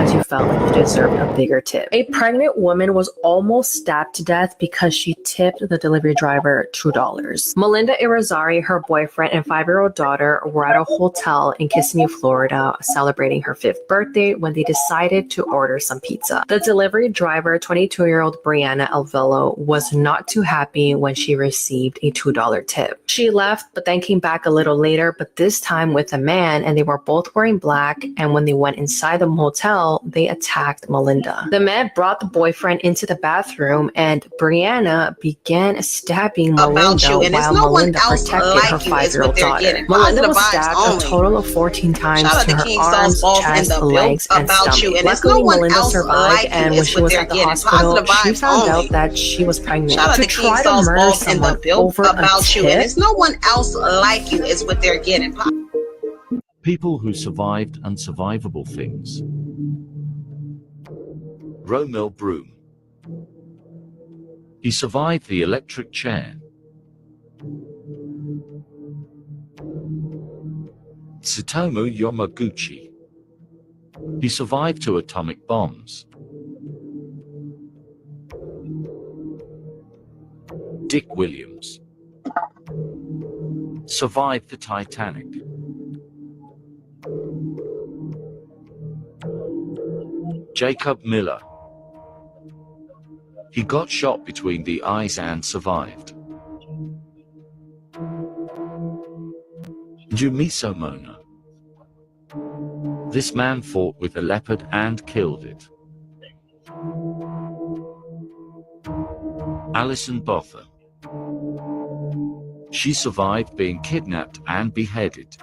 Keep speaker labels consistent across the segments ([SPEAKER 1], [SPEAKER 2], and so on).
[SPEAKER 1] because you felt like you deserved a bigger tip. A pregnant woman was almost stabbed to death because she tipped the delivery driver $2. Melinda Irizarry, her boyfriend, and 5-year-old daughter were at a hotel in Kissimmee, Florida, celebrating her 5th birthday when they decided to order some pizza. The delivery driver, 22-year-old Brianna Alvello, was not too happy when she received a $2 tip. She left, but then came back a little later, but this time with a man, and they were both wearing black, and when they went inside the motel, they attacked Melinda. The man brought the boyfriend into the bathroom, and Brianna began stabbing Melinda while Melinda protected her 5-year-old daughter. Melinda was stabbed a total of 14 times to her arms, chest, legs, and stomach. Luckily, Melinda survived, and when she was at the hospital, she found out that she was pregnant. To try to murder someone over a tip?
[SPEAKER 2] It's no one else like you is what they're getting.
[SPEAKER 3] People who survived unsurvivable things. Romil Broom. He survived the electric chair. Tsutomu Yomaguchi. He survived 2 atomic bombs. Dick Williams survived the Titanic. Jacob Miller. He got shot between the eyes and survived. Jumiso Mona. This man fought with a leopard and killed it. Alison Botha. She survived being kidnapped and beheaded.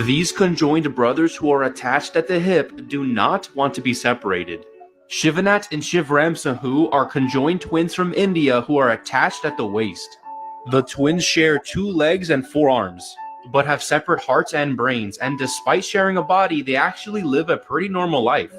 [SPEAKER 4] These conjoined brothers who are attached at the hip do not want to be separated. Shivanath and Shivram Sahu are conjoined twins from India who are attached at the waist. The twins share 2 legs and 4 arms, but have separate hearts and brains, and despite sharing a body, they actually live a pretty normal life.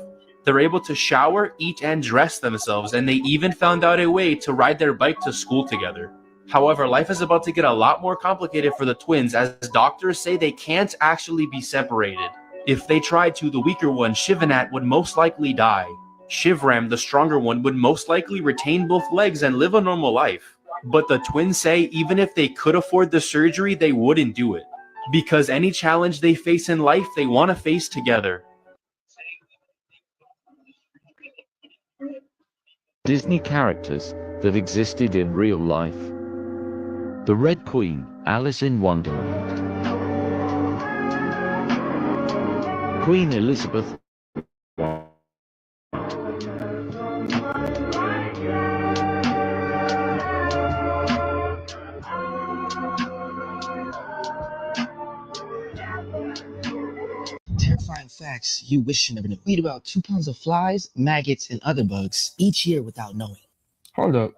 [SPEAKER 4] They're able to shower, eat, and dress themselves, and they even found out a way to ride their bike to school together. However, life is about to get a lot more complicated for the twins, as doctors say they can't actually be separated. If they tried to, the weaker one, Shivanath, would most likely die. Shivram, the stronger one, would most likely retain both legs and live a normal life. But the twins say even if they could afford the surgery, they wouldn't do it. Because any challenge they face in life, they want to face together.
[SPEAKER 3] Disney characters that existed in real life. The Red Queen, Alice in Wonderland. Queen Elizabeth I.
[SPEAKER 5] Terrifying facts you wish you never knew. We eat about 2 pounds of flies, maggots, and other bugs each year without knowing. Hold up.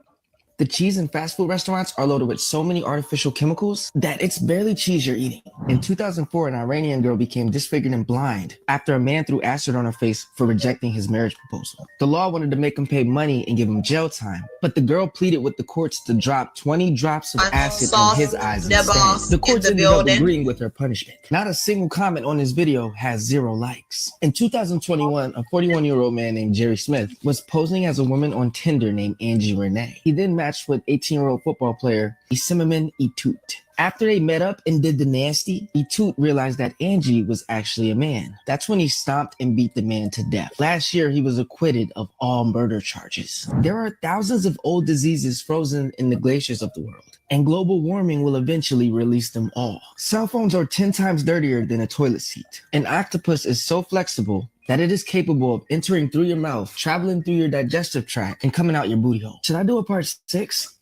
[SPEAKER 5] The cheese in fast food restaurants are loaded with so many artificial chemicals that it's barely cheese you're eating. In 2004, an Iranian girl became disfigured and blind after a man threw acid on her face for rejecting his marriage proposal. The law wanted to make him pay money and give him jail time, but the girl pleaded with the courts to drop 20 drops of acid in his eyes instead. The courts ended up agreeing with her punishment. Not a single comment on this video has 0 likes. In 2021, a 41-year-old man named Jerry Smith was posing as a woman on Tinder named Angie Renee. He then matched with 18-year-old football player Isimemen Itut. After they met up and did the nasty, Itut realized that Angie was actually a man. That's when he stomped and beat the man to death. Last year, he was acquitted of all murder charges. There are thousands of old diseases frozen in the glaciers of the world, and global warming will eventually release them all. Cell phones are 10 times dirtier than a toilet seat. An octopus is so flexible that it is capable of entering through your mouth, traveling through your digestive tract, and coming out your booty hole. Should I do a part 6?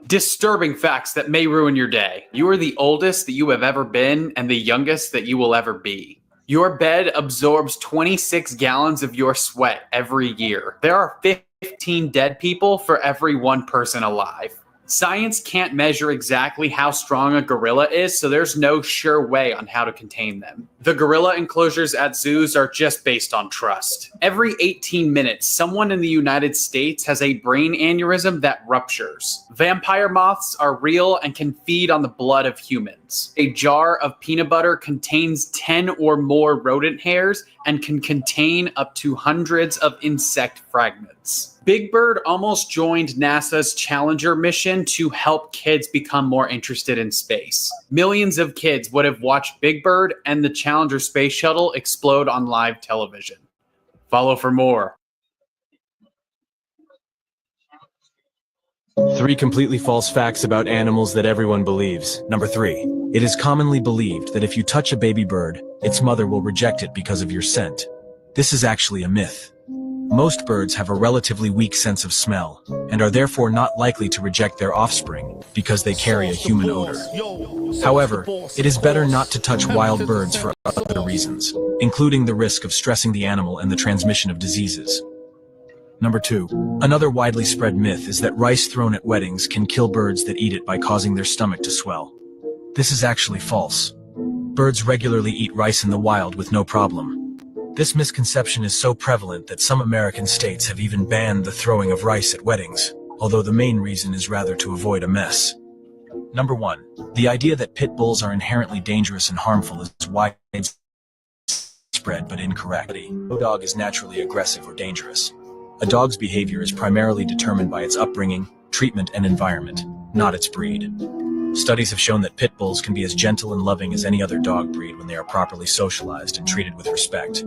[SPEAKER 6] Disturbing facts that may ruin your day. You are the oldest that you have ever been and the youngest that you will ever be. Your bed absorbs 26 gallons of your sweat every year. There are 15 dead people for every one person alive. Science can't measure exactly how strong a gorilla is, so there's no sure way on how to contain them. The gorilla enclosures at zoos are just based on trust. Every 18 minutes, someone in the United States has a brain aneurysm that ruptures. Vampire moths are real and can feed on the blood of humans. A jar of peanut butter contains 10 or more rodent hairs and can contain up to hundreds of insect fragments. Big Bird almost joined NASA's Challenger mission to help kids become more interested in space. Millions of kids would have watched Big Bird and the Challenger space shuttle explode on live television. Follow for more.
[SPEAKER 7] 3 completely false facts about animals that everyone believes. Number 3. It is commonly believed that if you touch a baby bird, its mother will reject it because of your scent. This is actually a myth. Most birds have a relatively weak sense of smell, and are therefore not likely to reject their offspring because they carry a human odor. However, it is better not to touch wild birds for other reasons, including the risk of stressing the animal and the transmission of diseases. Number 2. Another widely spread myth is that rice thrown at weddings can kill birds that eat it by causing their stomach to swell. This is actually false. Birds regularly eat rice in the wild with no problem. This misconception is so prevalent that some American states have even banned the throwing of rice at weddings, although the main reason is rather to avoid a mess. Number 1. The idea that pit bulls are inherently dangerous and harmful is widespread but incorrect. No dog is naturally aggressive or dangerous. A dog's behavior is primarily determined by its upbringing, treatment, and environment, not its breed. Studies have shown that pit bulls can be as gentle and loving as any other dog breed when they are properly socialized and treated with respect.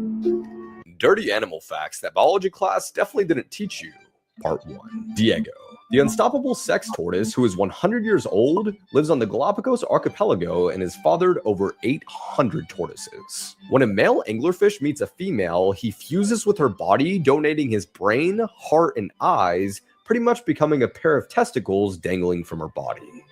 [SPEAKER 8] Dirty animal facts that biology class definitely didn't teach you. Part 1. Diego, the unstoppable sex tortoise who is 100 years old, lives on the Galapagos archipelago and has fathered over 800 tortoises. When a male anglerfish meets a female, he fuses with her body, donating his brain, heart, and eyes, pretty much becoming a pair of testicles dangling from her body.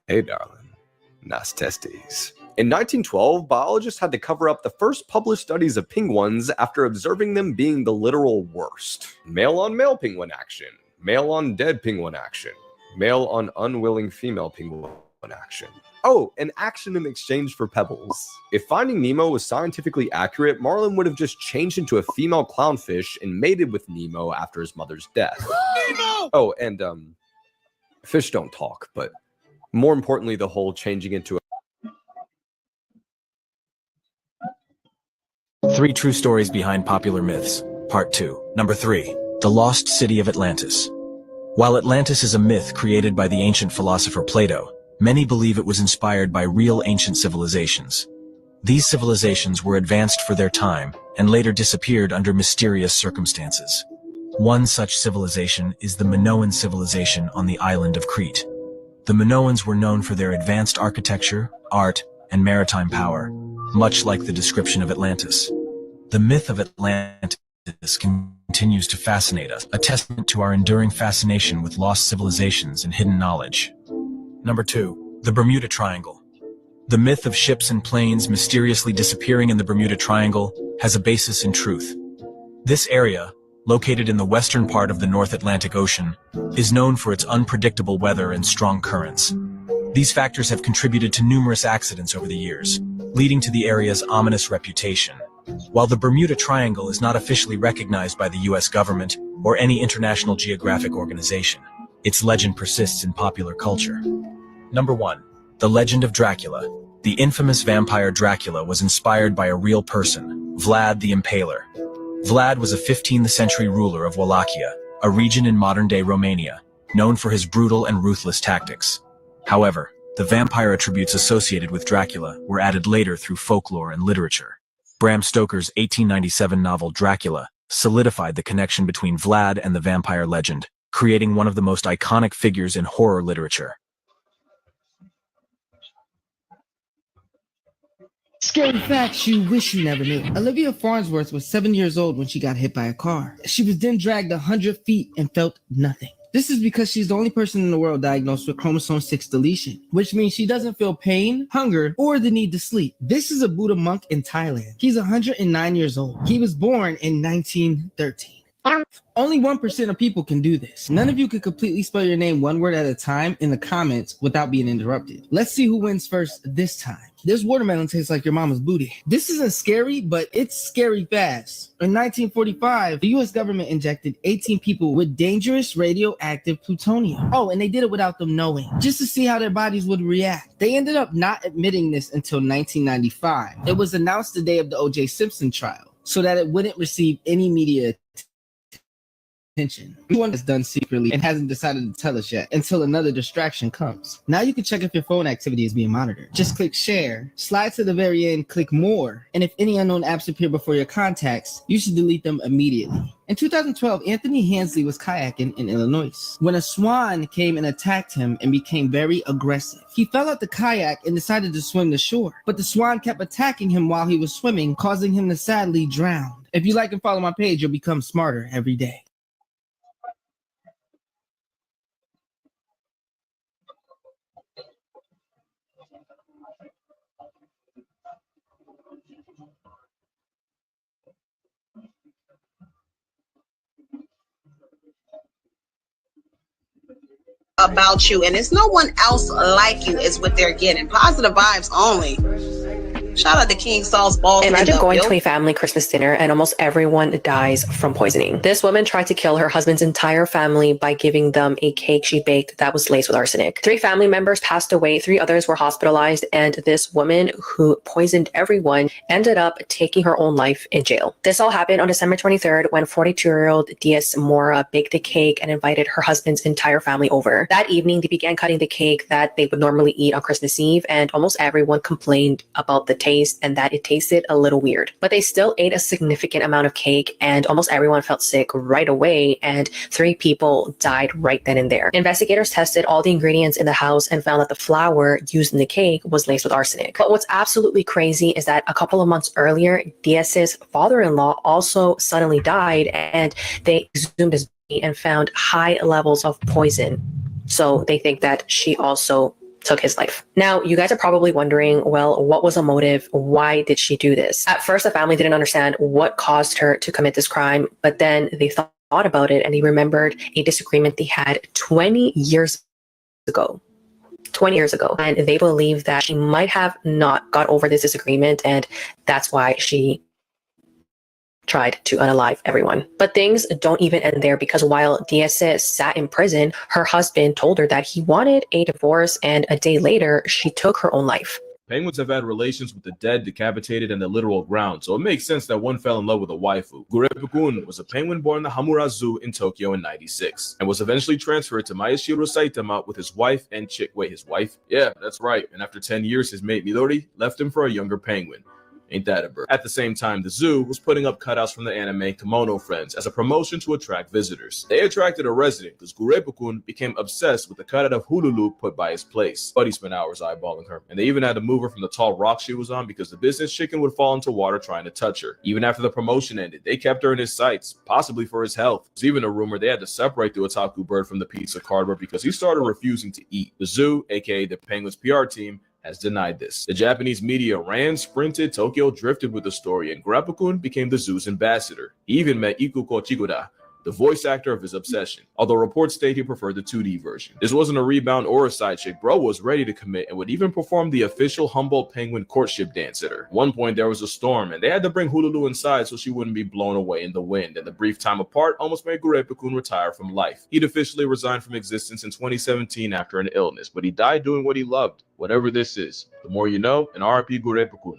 [SPEAKER 8] Hey darling, nice testes. In 1912, biologists had to cover up the first published studies of penguins after observing them being the literal worst. Male on male penguin action, male on dead penguin action, male on unwilling female penguin action. Oh, and action in exchange for pebbles. If Finding Nemo was scientifically accurate, Marlin would have just changed into a female clownfish and mated with Nemo after his mother's death. Nemo! Oh, and fish don't talk, but more importantly, the whole changing into
[SPEAKER 7] 3 true stories behind popular myths. Part 2. Number 3. The Lost City of Atlantis. While Atlantis is a myth created by the ancient philosopher Plato, many believe it was inspired by real ancient civilizations. These civilizations were advanced for their time and later disappeared under mysterious circumstances. One such civilization is the Minoan civilization on the island of Crete. The Minoans were known for their advanced architecture, art, and maritime power, much like the description of Atlantis. The myth of Atlantis continues to fascinate us, a testament to our enduring fascination with lost civilizations and hidden knowledge. Number 2. The Bermuda Triangle. The myth of ships and planes mysteriously disappearing in the Bermuda Triangle has a basis in truth. This area, located in the western part of the North Atlantic Ocean, is known for its unpredictable weather and strong currents. These factors have contributed to numerous accidents over the years, leading to the area's ominous reputation. While the Bermuda Triangle is not officially recognized by the US government or any international geographic organization, its legend persists in popular culture. Number 1. The Legend of Dracula. The infamous vampire Dracula was inspired by a real person, Vlad the Impaler. Vlad was a 15th century ruler of Wallachia, a region in modern-day Romania, known for his brutal and ruthless tactics. However, the vampire attributes associated with Dracula were added later through folklore and literature. Bram Stoker's 1897 novel Dracula solidified the connection between Vlad and the vampire legend, creating one of the most iconic figures in horror literature.
[SPEAKER 5] Scary facts you wish you never knew. Olivia Farnsworth was 7 years old when she got hit by a car. She was then dragged 100 feet and felt nothing. This is because she's the only person in the world diagnosed with chromosome 6 deletion, which means she doesn't feel pain, hunger, or the need to sleep. This is a Buddha monk in Thailand. He's 109 years old. He was born in 1913. Only 1% of people can do this. None of you can completely spell your name one word at a time in the comments without being interrupted. Let's see who wins first this time. This watermelon tastes like your mama's booty. This isn't scary, but it's scary fast. In 1945, the US government injected 18 people with dangerous radioactive plutonium. Oh, and they did it without them knowing, just to see how their bodies would react. They ended up not admitting this until 1995. It was announced the day of the O.J. Simpson trial, so that it wouldn't receive any media attention. Everyone is done secretly and hasn't decided to tell us yet until another distraction comes. Now you can check if your phone activity is being monitored. Just click share, slide to the very end, click more, and if any unknown apps appear before your contacts, you should delete them immediately. In 2012, Anthony Hansley was kayaking in Illinois when a swan came and attacked him and became very aggressive. He fell out the kayak and decided to swim to shore, but the swan kept attacking him while he was swimming, causing him to sadly drown. If you like and follow my page, you'll become smarter every day.
[SPEAKER 2] About you, and it's no one else like you is what they're getting. Positive vibes only. Shout out to King Saul's balls.
[SPEAKER 1] Imagine going to a family Christmas dinner and almost everyone dies from poisoning. This woman tried to kill her husband's entire family by giving them a cake she baked that was laced with arsenic. 3 family members passed away, 3 others were hospitalized, and this woman who poisoned everyone ended up taking her own life in jail. This all happened on December 23rd when 42-year-old Diaz Mora baked a cake and invited her husband's entire family over. That evening, they began cutting the cake that they would normally eat on Christmas Eve, and almost everyone complained about the taste and that it tasted a little weird. But they still ate a significant amount of cake, and almost everyone felt sick right away, and 3 people died right then and there. Investigators tested all the ingredients in the house and found that the flour used in the cake was laced with arsenic. But what's absolutely crazy is that a couple of months earlier, Diaz's father-in-law also suddenly died, and they exhumed his body and found high levels of poison. So they think that she also took his life. Now, you guys are probably wondering, well, what was the motive? Why did she do this? At first, the family didn't understand what caused her to commit this crime, but then they thought about it and they remembered a disagreement they had 20 years ago. 20 years ago. And they believe that she might have not got over this disagreement, and that's why she tried to unalive everyone. But things don't even end there, because while Diaz sat in prison, her husband told her that he wanted a divorce, and a day later, she took her own life.
[SPEAKER 9] Penguins have had relations with the dead, decapitated, and the literal ground, so it makes sense that one fell in love with a waifu. Gurepukun was a penguin born in the Hamura Zoo in Tokyo in '96, and was eventually transferred to Mayashiro Saitama with his wife and his wife? Yeah, that's right. And after 10 years, his mate Midori left him for a younger penguin. Ain't that a bird? At the same time, the zoo was putting up cutouts from the anime Kimono Friends as a promotion to attract visitors. They attracted a resident because Gurepukun became obsessed with the cutout of Hululu put by his place. Buddy spent hours eyeballing her, and they even had to move her from the tall rock she was on because the business chicken would fall into water trying to touch her. Even after the promotion ended, they kept her in his sights, possibly for his health. There's even a rumor they had to separate the otaku bird from the pizza cardboard because he started refusing to eat. The zoo, aka the Penguins PR team, has denied this. The Japanese media ran, sprinted, Tokyo drifted with the story, and Gurepukun became the zoo's ambassador. He even met Ikuko Chiguda, the voice actor of his obsession, although reports state he preferred the 2D version. This wasn't a rebound or a side chick. Bro was ready to commit and would even perform the official Humboldt Penguin courtship dance at her. At one point there was a storm, and they had to bring Hululu inside so she wouldn't be blown away in the wind, and the brief time apart almost made Gurepukun retire from life. He'd officially resigned from existence in 2017 after an illness, but he died doing what he loved, whatever this is. The more you know, and RIP Gurepukun.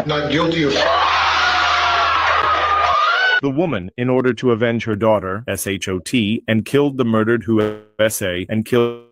[SPEAKER 10] Not guilty of...
[SPEAKER 11] The woman, in order to avenge her daughter, SHOT, and killed the murdered who SA and killed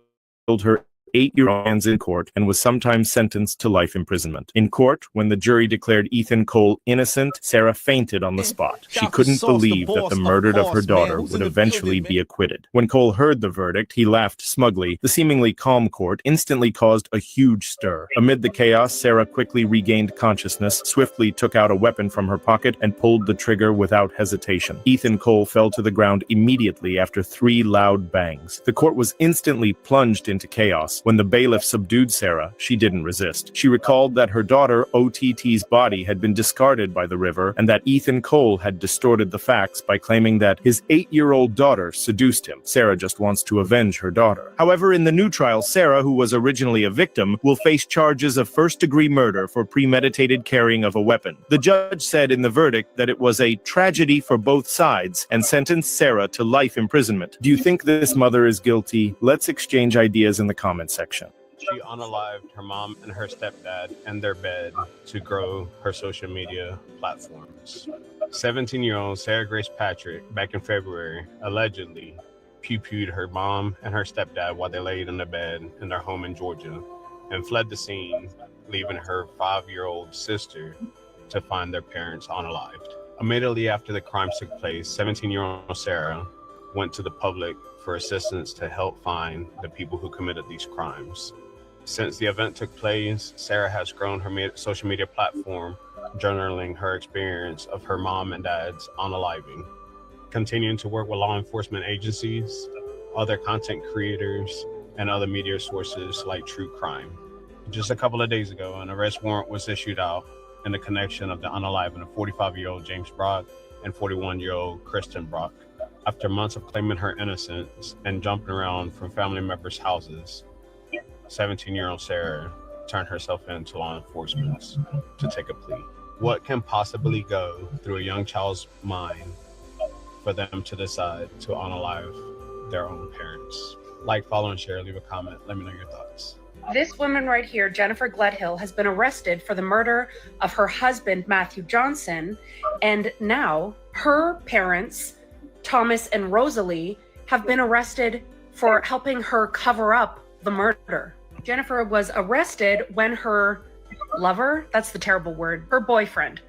[SPEAKER 11] her 8-year-old hands in court and was sometimes sentenced to life imprisonment. In court, when the jury declared Ethan Cole innocent, Sarah fainted on the spot. She couldn't believe that the murder of her daughter would eventually be acquitted. When Cole heard the verdict, he laughed smugly. The seemingly calm court instantly caused a huge stir. Amid the chaos, Sarah quickly regained consciousness, swiftly took out a weapon from her pocket, and pulled the trigger without hesitation. Ethan Cole fell to the ground immediately after 3 loud bangs. The court was instantly plunged into chaos. When the bailiff subdued Sarah, she didn't resist. She recalled that her daughter, OTT's body had been discarded by the river, and that Ethan Cole had distorted the facts by claiming that his 8-year-old daughter seduced him. Sarah just wants to avenge her daughter. However, in the new trial, Sarah, who was originally a victim, will face charges of first-degree murder for premeditated carrying of a weapon. The judge said in the verdict that it was a tragedy for both sides and sentenced Sarah to life imprisonment. Do you think this mother is guilty? Let's exchange ideas in the comment section.
[SPEAKER 10] She unalived her mom and her stepdad in their bed to grow her social media platforms. 17-year-old Sarah Grace Patrick, back in February, allegedly pew-pewed her mom and her stepdad while they laid in the bed in their home in Georgia and fled the scene, leaving her 5-year-old sister to find their parents unalived. Immediately after the crimes took place, 17-year-old Sarah went to the public for assistance to help find the people who committed these crimes. Since the event took place, Sarah has grown her social media platform, journaling her experience of her mom and dad's unaliving, continuing to work with law enforcement agencies, other content creators, and other media sources like true crime. Just a couple of days ago, an arrest warrant was issued out in the connection of the unaliving of 45-year-old James Brock and 41-year-old Kristen Brock. After months of claiming her innocence and jumping around from family members' houses, 17-year-old Sarah turned herself in to law enforcement to take a plea. What can possibly go through a young child's mind for them to decide to unalive their own parents? Like, follow, and share. Leave a comment. Let me know your thoughts.
[SPEAKER 1] This woman right here, Jennifer Gledhill, has been arrested for the murder of her husband, Matthew Johnson, and now her parents, Thomas and Rosalie, have been arrested for helping her cover up the murder. Jennifer was arrested when her lover, that's the terrible word, her boyfriend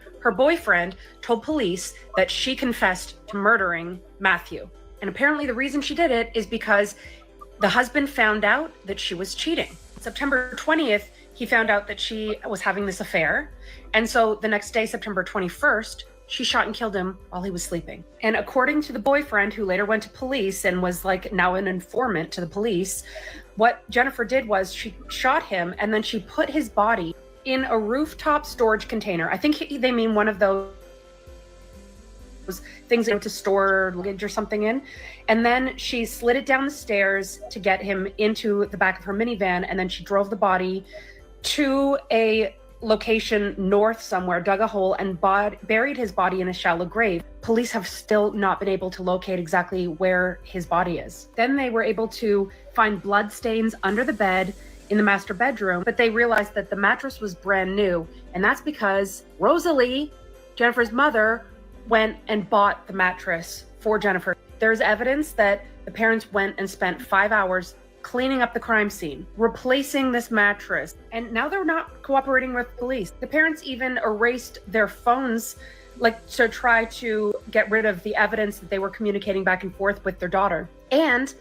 [SPEAKER 1] told police that she confessed to murdering Matthew. And apparently the reason she did it is because the husband found out that she was cheating. September 20th, he found out that she was having this affair. And so the next day, September 21st, she shot and killed him while he was sleeping. And according to the boyfriend, who later went to police and was like now an informant to the police, what Jennifer did was she shot him and then she put his body in a rooftop storage container. I think they mean one of those things to store luggage or something in. And then she slid it down the stairs to get him into the back of her minivan. And then she drove the body to a location north somewhere, dug a hole, and buried his body in a shallow grave. Police have still not been able to locate exactly where his body is. Then they were able to find blood stains under the bed in the master bedroom, but they realized that the mattress was brand new. And that's because Rosalie, Jennifer's mother, went and bought the mattress for Jennifer. There's evidence that the parents went and spent 5 hours cleaning up the crime scene, replacing this mattress, and now they're not cooperating with police. The parents even erased their phones, like to try to get rid of the evidence that they were communicating back and forth with their daughter. And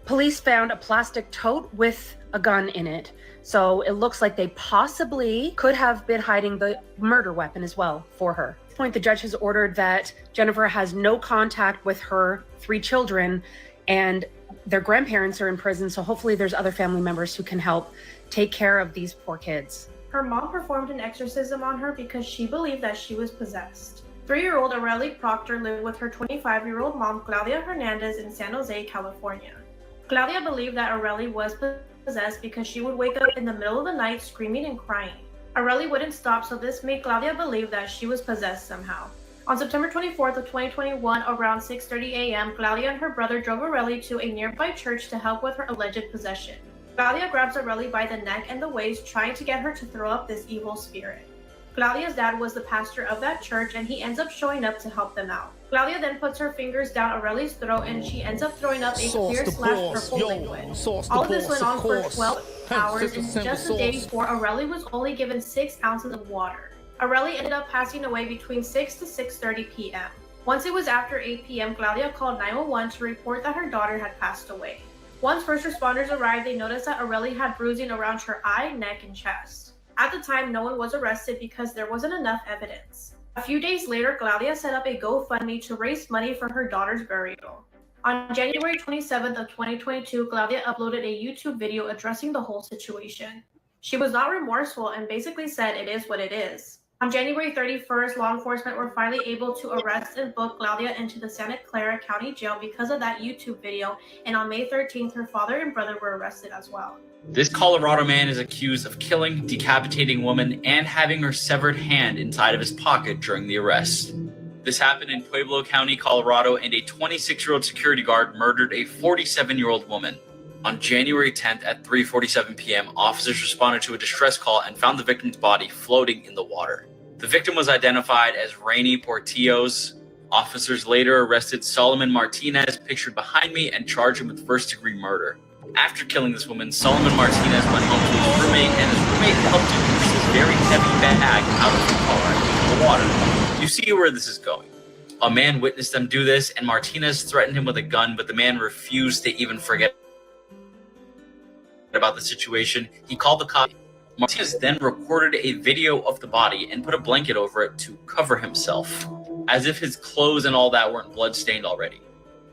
[SPEAKER 1] police found a plastic tote with a gun in it. So it looks like they possibly could have been hiding the murder weapon as well for her. At this point, the judge has ordered that Jennifer has no contact with her 3 children, and their grandparents are in prison, so hopefully there's other family members who can help take care of these poor kids.
[SPEAKER 12] Her mom performed an exorcism on her because she believed that she was possessed. 3-year-old Aurelie Proctor lived with her 25-year-old mom, Claudia Hernandez, in San Jose, California. Claudia believed that Aurelie was possessed because she would wake up in the middle of the night screaming and crying. Aurelie wouldn't stop, so this made Claudia believe that she was possessed somehow. On September 24th of 2021, around 6:30 a.m., Claudia and her brother drove Aurelie to a nearby church to help with her alleged possession. Claudia grabs Aurelie by the neck and the waist, trying to get her to throw up this evil spirit. Claudia's dad was the pastor of that church, and he ends up showing up to help them out. Claudia then puts her fingers down Aurelie's throat, and she ends up throwing up a clear / purple liquid. All of this went on for hours, and just the day before, Areli was only given 6 ounces of water. Areli ended up passing away between 6 to 6:30 p.m. Once it was after 8 p.m., Claudia called 911 to report that her daughter had passed away. Once first responders arrived, they noticed that Areli had bruising around her eye, neck, and chest. At the time, no one was arrested because there wasn't enough evidence. A few days later, Claudia set up a GoFundMe to raise money for her daughter's burial. On January 27th of 2022, Claudia uploaded a YouTube video addressing the whole situation. She was not remorseful and basically said it is what it is. On January 31st, law enforcement were finally able to arrest and book Claudia into the Santa Clara County Jail because of that YouTube video, and on May 13th, her father and brother were arrested as well.
[SPEAKER 6] This Colorado man is accused of killing, decapitating woman, and having her severed hand inside of his pocket during the arrest. This happened in Pueblo County, Colorado, and a 26-year-old security guard murdered a 47-year-old woman. On January 10th at 3:47 p.m., officers responded to a distress call and found the victim's body floating in the water. The victim was identified as Rainy Portillos. Officers later arrested Solomon Martinez, pictured behind me, and charged him with first-degree murder. After killing this woman, Solomon Martinez went home to his roommate, and his roommate helped him push his very heavy bag out of the car into the water. You see where this is going. A man witnessed them do this, and Martinez threatened him with a gun, but the man refused to even forget about the situation. He called the cops. Martinez then recorded a video of the body and put a blanket over it to cover himself, as if his clothes and all that weren't blood-stained already.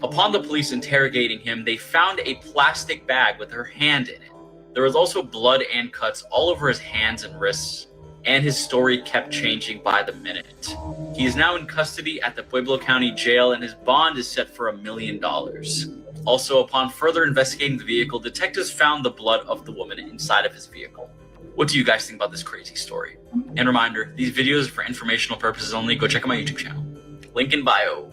[SPEAKER 6] Upon the police interrogating him, they found a plastic bag with her hand in it. There was also blood and cuts all over his hands and wrists, and his story kept changing by the minute. He is now in custody at the Pueblo County Jail, and his bond is set for $1 million. Also, upon further investigating the vehicle, detectives found the blood of the woman inside of his vehicle. What do you guys think about this crazy story? And reminder, these videos are for informational purposes only. Go check out my YouTube channel. Link in bio.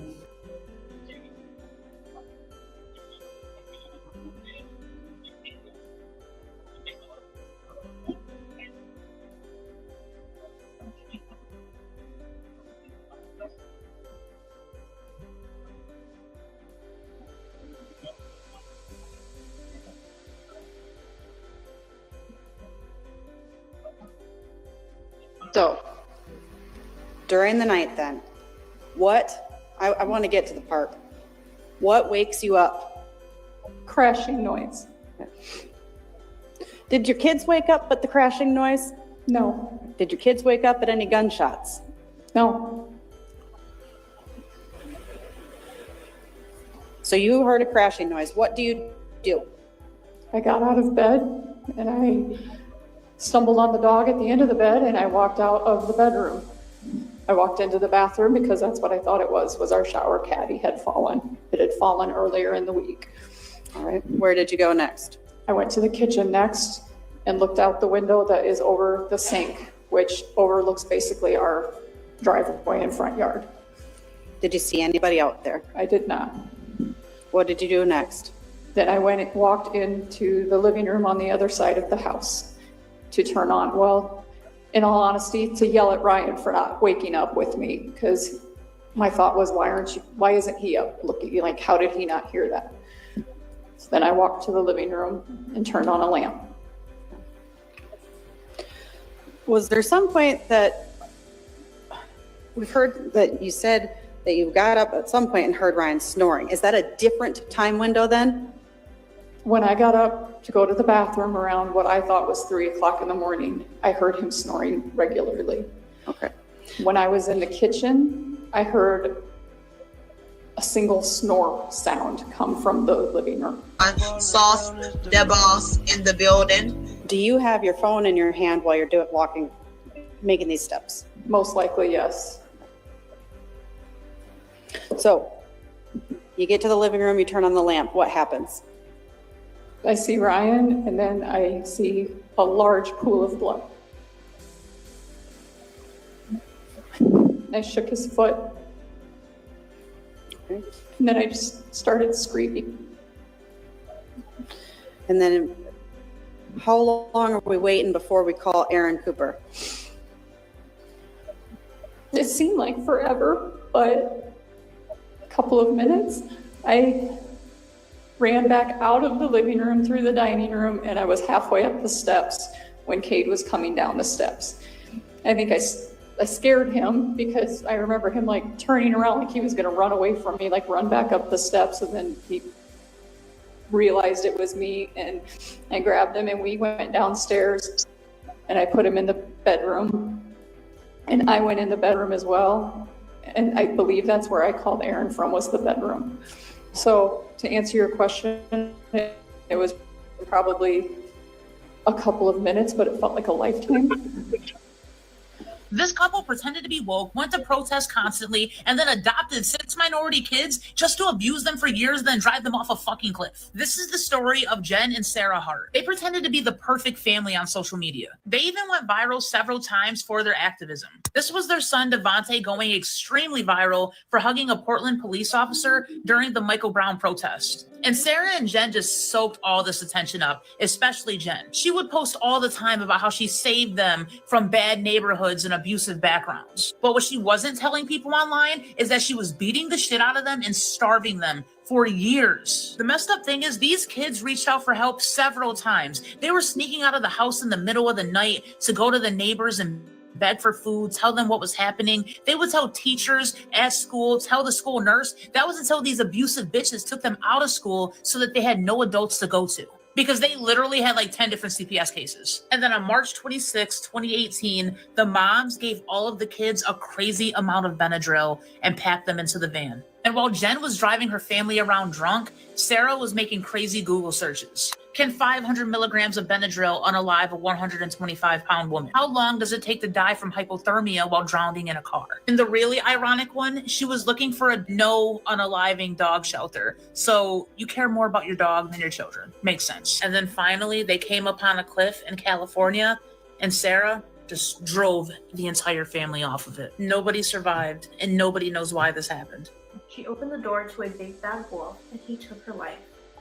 [SPEAKER 13] So, during the night then, I want to get to the part. What wakes you up?
[SPEAKER 14] Crashing noise.
[SPEAKER 13] Did your kids wake up at the crashing noise?
[SPEAKER 14] No.
[SPEAKER 13] Did your kids wake up at any gunshots?
[SPEAKER 14] No.
[SPEAKER 13] So you heard a crashing noise. What do you do?
[SPEAKER 14] I got out of bed and I stumbled on the dog at the end of the bed and I walked out of the bedroom. I walked into the bathroom because that's what I thought it was our shower caddy had fallen. It had fallen earlier in the week.
[SPEAKER 13] All right. Where did you go next?
[SPEAKER 14] I went to the kitchen next and looked out the window that is over the sink, which overlooks basically our driveway and front yard.
[SPEAKER 13] Did you see anybody out there?
[SPEAKER 14] I did not.
[SPEAKER 13] What did you do next?
[SPEAKER 14] Then I went and walked into the living room on the other side of the house to turn on, well, in all honesty, to yell at Ryan for not waking up with me, because my thought was, why isn't he up looking, like, how did he not hear that? So then I walked to the living room and turned on a lamp.
[SPEAKER 13] Was there some point that we've heard that you said that you got up at some point and heard Ryan snoring? Is that a different time window then?
[SPEAKER 14] When I got up to go to the bathroom around what I thought was 3 o'clock in the morning, I heard him snoring regularly.
[SPEAKER 13] Okay.
[SPEAKER 14] When I was in the kitchen, I heard a single snore sound come from the living room.
[SPEAKER 2] Sauce, the boss in the building.
[SPEAKER 13] Do you have your phone in your hand while you're walking, making these steps?
[SPEAKER 14] Most likely, yes.
[SPEAKER 13] So you get to the living room, you turn on the lamp. What happens?
[SPEAKER 14] I see Ryan, and then I see a large pool of blood. I shook his foot,
[SPEAKER 13] okay.
[SPEAKER 14] And then I just started screaming.
[SPEAKER 13] And then how long are we waiting before we call Aaron Cooper?
[SPEAKER 14] It seemed like forever, but a couple of minutes. ran back out of the living room through the dining room, and I was halfway up the steps when Cade was coming down the steps. I think I scared him because I remember him like turning around like he was going to run away from me, like run back up the steps, and then he realized it was me, and I grabbed him and we went downstairs and I put him in the bedroom, and I went in the bedroom as well, and I believe that's where I called Aaron from, was the bedroom. So to answer your question, it was probably a couple of minutes, but it felt like a lifetime.
[SPEAKER 15] This couple pretended to be woke, went to protest constantly, and then adopted 6 minority kids just to abuse them for years, then drive them off a fucking cliff. This is the story of Jen and Sarah Hart. They pretended to be the perfect family on social media. They even went viral several times for their activism. This was their son Devontae going extremely viral for hugging a Portland police officer during the Michael Brown protest. And Sarah and Jen just soaked all this attention up, especially Jen. She would post all the time about how she saved them from bad neighborhoods and abusive backgrounds. But what she wasn't telling people online is that she was beating the shit out of them and starving them for years. The messed up thing is these kids reached out for help several times. They were sneaking out of the house in the middle of the night to go to the neighbors and beg for food, tell them what was happening. They would tell teachers at school, tell the school nurse. That was until these abusive bitches took them out of school so that they had no adults to go to, because they literally had like 10 different CPS cases. And then on March 26, 2018, the moms gave all of the kids a crazy amount of Benadryl and packed them into the van. And while Jen was driving her family around drunk, Sarah was making crazy Google searches. Can 500 milligrams of Benadryl unalive a 125-pound woman? How long does it take to die from hypothermia while drowning in a car? And the really ironic one, she was looking for a no unaliving dog shelter. So you care more about your dog than your children. Makes sense. And then finally, they came upon a cliff in California, and Sarah just drove the entire family off of it. Nobody survived, and nobody knows why this happened.
[SPEAKER 12] She opened the door to a big bad wolf, and he took her life.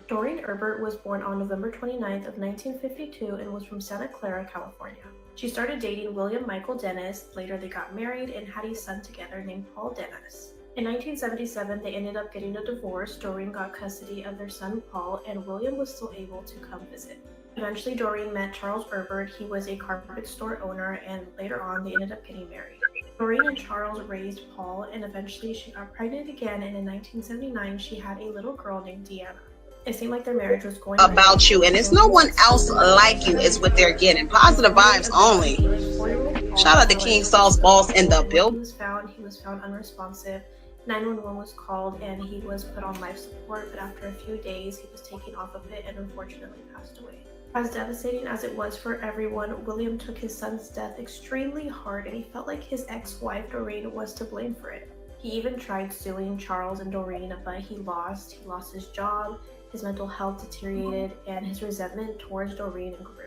[SPEAKER 12] Doreen Herbert was born on November 29th of 1952 and was from Santa Clara, California. She started dating William Michael Dennis. Later they got married and had a son together named Paul Dennis. In 1977, they ended up getting a divorce. Doreen got custody of their son Paul, and William was still able to come visit. Eventually, Doreen met Charles Herbert. He was a carpet store owner, and later on they ended up getting married. Doreen and Charles raised Paul, and eventually she got pregnant again, and in 1979 she had a little girl named Deanna. It seemed like their marriage was going
[SPEAKER 2] about you, and it's no one else like you is what they're getting. Positive vibes only. Shout out to King Saul's boss in the building.
[SPEAKER 12] He was found unresponsive. 911 was called and he was put on life support, but after a few days he was taken off of it and unfortunately passed away. As devastating as it was for everyone, William took his son's death extremely hard, and he felt like his ex-wife Doreen was to blame for it. He even tried suing Charles and Doreen, but he lost. He lost his job, his mental health deteriorated, and his resentment towards Doreen grew.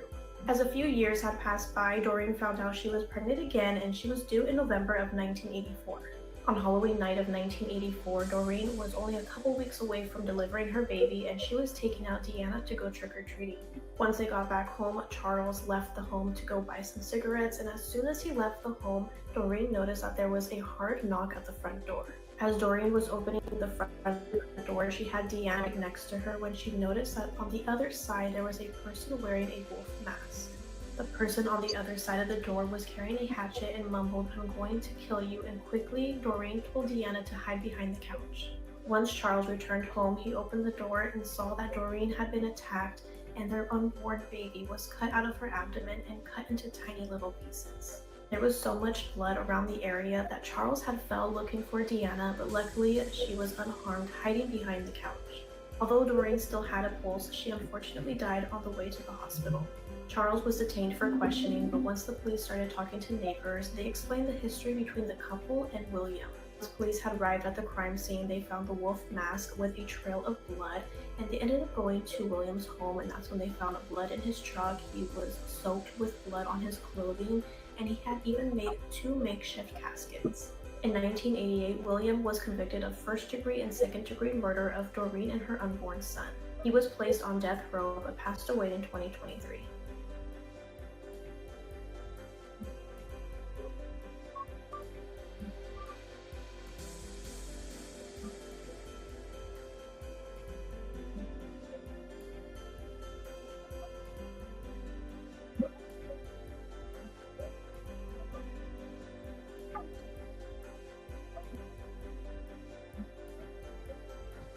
[SPEAKER 12] As a few years had passed by, Doreen found out she was pregnant again, and she was due in November of 1984. On Halloween night of 1984, Doreen was only a couple weeks away from delivering her baby, and she was taking out Deanna to go trick-or-treating. Once they got back home, Charles left the home to go buy some cigarettes, and as soon as he left the home, Doreen noticed that there was a hard knock at the front door. As Doreen was opening the front door, she had Deanna next to her when she noticed that on the other side there was a person wearing a wolf mask. The person on the other side of the door was carrying a hatchet and mumbled, "I'm going to kill you," and quickly Doreen told Deanna to hide behind the couch. Once Charles returned home, he opened the door and saw that Doreen had been attacked and their unborn baby was cut out of her abdomen and cut into tiny little pieces. There was so much blood around the area that Charles had fell looking for Deanna, but luckily she was unharmed, hiding behind the couch. Although Doreen still had a pulse, she unfortunately died on the way to the hospital. Charles was detained for questioning, but once the police started talking to neighbors, they explained the history between the couple and William. As police had arrived at the crime scene, they found the wolf mask with a trail of blood, and they ended up going to William's home, and that's when they found blood in his truck. He was soaked with blood on his clothing, and he had even made 2 makeshift caskets. In 1988, William was convicted of first-degree and second-degree murder of Doreen and her unborn son. He was placed on death row but passed away in 2023.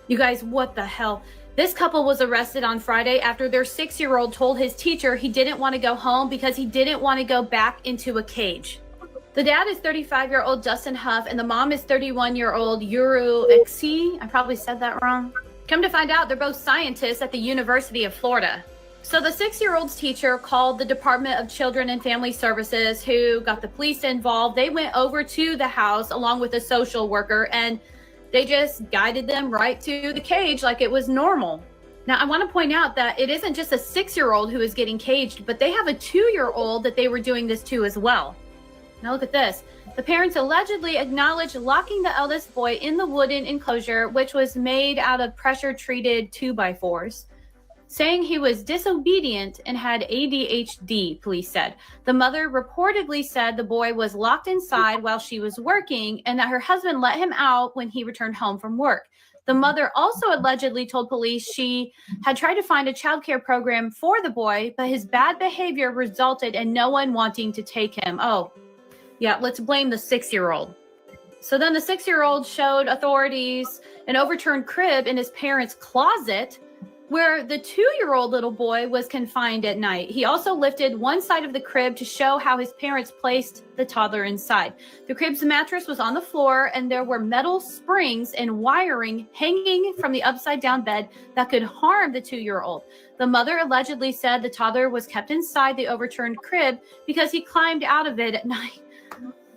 [SPEAKER 16] You guys, what the hell? This couple was arrested on Friday after their 6-year-old told his teacher he didn't want to go home because he didn't want to go back into a cage. The dad is 35-year-old Dustin Huff, and the mom is 31-year-old Yuru Ixi. I probably said that wrong. Come to find out, they're both scientists at the University of Florida. So the 6-year-old's teacher called the Department of Children and Family Services, who got the police involved. They went over to the house along with a social worker, and they just guided them right to the cage like it was normal. Now, I want to point out that it isn't just a 6-year-old who is getting caged, but they have a 2-year-old that they were doing this to as well. Now look at this. The parents allegedly acknowledged locking the eldest boy in the wooden enclosure, which was made out of pressure-treated 2x4s, saying he was disobedient and had ADHD, police said. The mother reportedly said the boy was locked inside while she was working and that her husband let him out when he returned home from work. The mother also allegedly told police she had tried to find a childcare program for the boy, but his bad behavior resulted in no one wanting to take him. Oh, yeah, let's blame the 6-year-old. So then the 6-year-old showed authorities an overturned crib in his parents' closet where the 2-year-old little boy was confined at night. He also lifted one side of the crib to show how his parents placed the toddler inside. The crib's mattress was on the floor, and there were metal springs and wiring hanging from the upside-down bed that could harm the 2-year-old. The mother allegedly said the toddler was kept inside the overturned crib because he climbed out of it at night.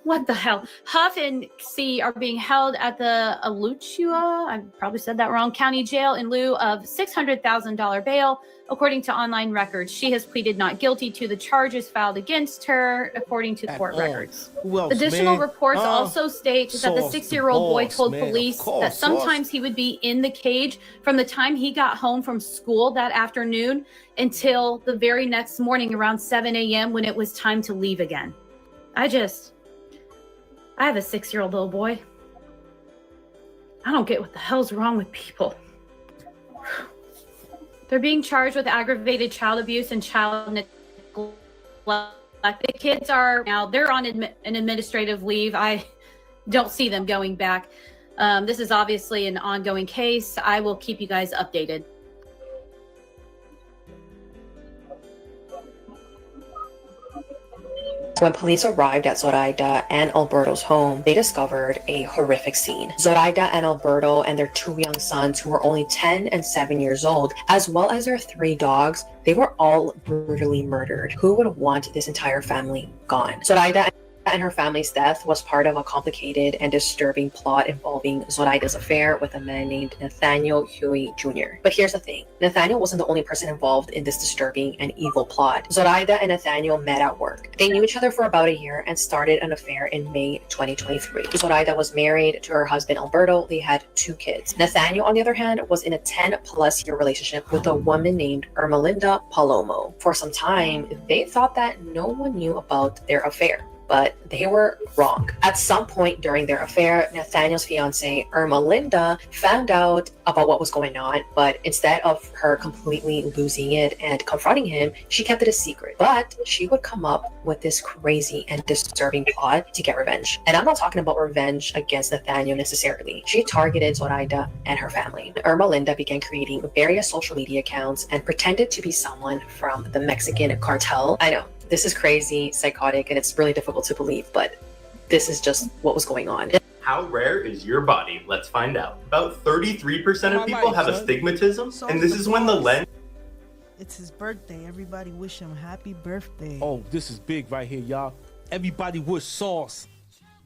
[SPEAKER 16] What the hell? Huff and C are being held at the Alachua, I probably said that wrong, county jail in lieu of $600,000 bail, according to online records. She has pleaded not guilty to the charges filed against her, according to court records. Additional reports also state that the 6-year-old boy told police that sometimes he would be in the cage from the time he got home from school that afternoon until the very next morning around 7 a.m. when it was time to leave again. I have a 6-year-old little boy. I don't get what the hell's wrong with people. They're being charged with aggravated child abuse and child neglect. The kids are now, they're on an administrative leave. I don't see them going back. This is obviously an ongoing case. I will keep you guys updated.
[SPEAKER 1] When police arrived at Zoraida and Alberto's home, they discovered a horrific scene. Zoraida and Alberto and their 2 young sons, who were only 10 and 7 years old, as well as their 3 dogs, they were all brutally murdered. Who would want this entire family gone? Zoraida and her family's death was part of a complicated and disturbing plot involving Zoraida's affair with a man named Nathaniel Huey Jr. But here's the thing, Nathaniel wasn't the only person involved in this disturbing and evil plot. Zoraida and Nathaniel met at work. They knew each other for about a year and started an affair in May 2023. Zoraida was married to her husband Alberto. They had 2 kids. Nathaniel, on the other hand, was in a 10+ year relationship with a woman named Ermelinda Palomo. For some time, they thought that no one knew about their affair, but they were wrong. At some point during their affair, Nathaniel's fiance, Ermelinda, found out about what was going on, but instead of her completely losing it and confronting him, she kept it a secret. But she would come up with this crazy and disturbing plot to get revenge. And I'm not talking about revenge against Nathaniel necessarily. She targeted Zoraida and her family. Ermelinda began creating various social media accounts and pretended to be someone from the Mexican cartel. I know, this is crazy, psychotic, and it's really difficult to believe, but this is just what was going on.
[SPEAKER 17] How rare is your body? Let's find out. About 33% of people have astigmatism, and this is when the lens...
[SPEAKER 18] It's his birthday. Everybody wish him happy birthday.
[SPEAKER 19] Oh, this is big right here, y'all. Everybody wish Sauce,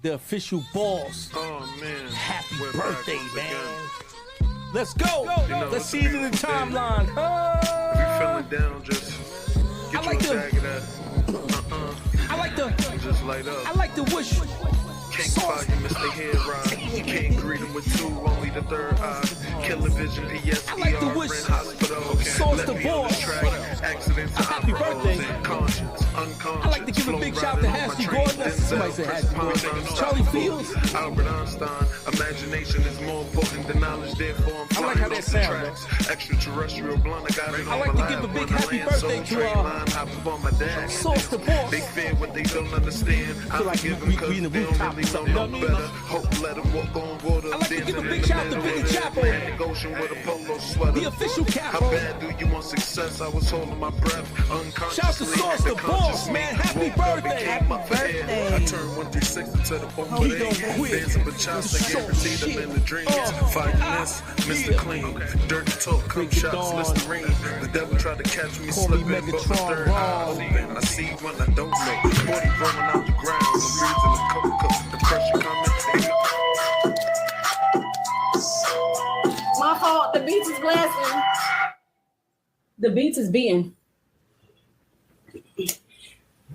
[SPEAKER 19] the official boss.
[SPEAKER 20] Oh, man.
[SPEAKER 19] Happy birthday, man. Let's go. Let's see it in the timeline.
[SPEAKER 20] If you feeling down, just get you a bag of that.
[SPEAKER 19] I like the wish.
[SPEAKER 20] Can't fire him and stay head right. You can't greet him with 2, only the 3rd eye. Killer vision, PSER,
[SPEAKER 19] like the wish.
[SPEAKER 20] hospital.
[SPEAKER 19] Sauce the boss.
[SPEAKER 20] Accidents,
[SPEAKER 19] happy birthday.
[SPEAKER 20] Conscious, unconscious.
[SPEAKER 19] I like to give a big shout out to Ashley Gordon. Somebody said Ashley Gordon. Charlie Fields.
[SPEAKER 20] Albert Einstein. Imagination is more important than knowledge, therefore I'm
[SPEAKER 19] I like how that sounds.
[SPEAKER 20] Extraterrestrial blunt, I got it
[SPEAKER 19] I like to give a big happy birthday to Sauce the boss.
[SPEAKER 20] They fear what they don't understand. I
[SPEAKER 19] feel like we in the rooftop or something.
[SPEAKER 20] Hope let them walk on water.
[SPEAKER 19] I like to give a big shout out the big chapel. The official
[SPEAKER 20] How
[SPEAKER 19] capo.
[SPEAKER 20] bad do you want success? I was holding my breath
[SPEAKER 19] Shouts to
[SPEAKER 20] unconsciously.
[SPEAKER 19] Sauce the Boss, man. Happy birthday.
[SPEAKER 20] Happy birthday. I turned 136 into the
[SPEAKER 19] Oh, he
[SPEAKER 20] bomb.
[SPEAKER 19] gonna quit.
[SPEAKER 20] Bands of a child that guaranteed them in the dreams. Fineness, Mr. Clean. Dirty talk, come shots, Listerine. The devil tried to catch me
[SPEAKER 19] Call me
[SPEAKER 20] slipping, but my
[SPEAKER 19] Megatron
[SPEAKER 20] third eye open. I see when I don't know. 40 rolling out the ground. The breeze in the coca, the pressure coming.
[SPEAKER 21] My fault. The beats is blasting. The beats is beating.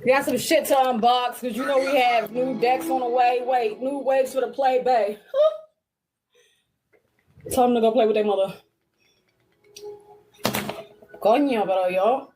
[SPEAKER 21] Got some shit to unbox because you know we have new decks on the way. Wait, new waves for the play bay. Tell them to go play with their mother. Coño, pero yo.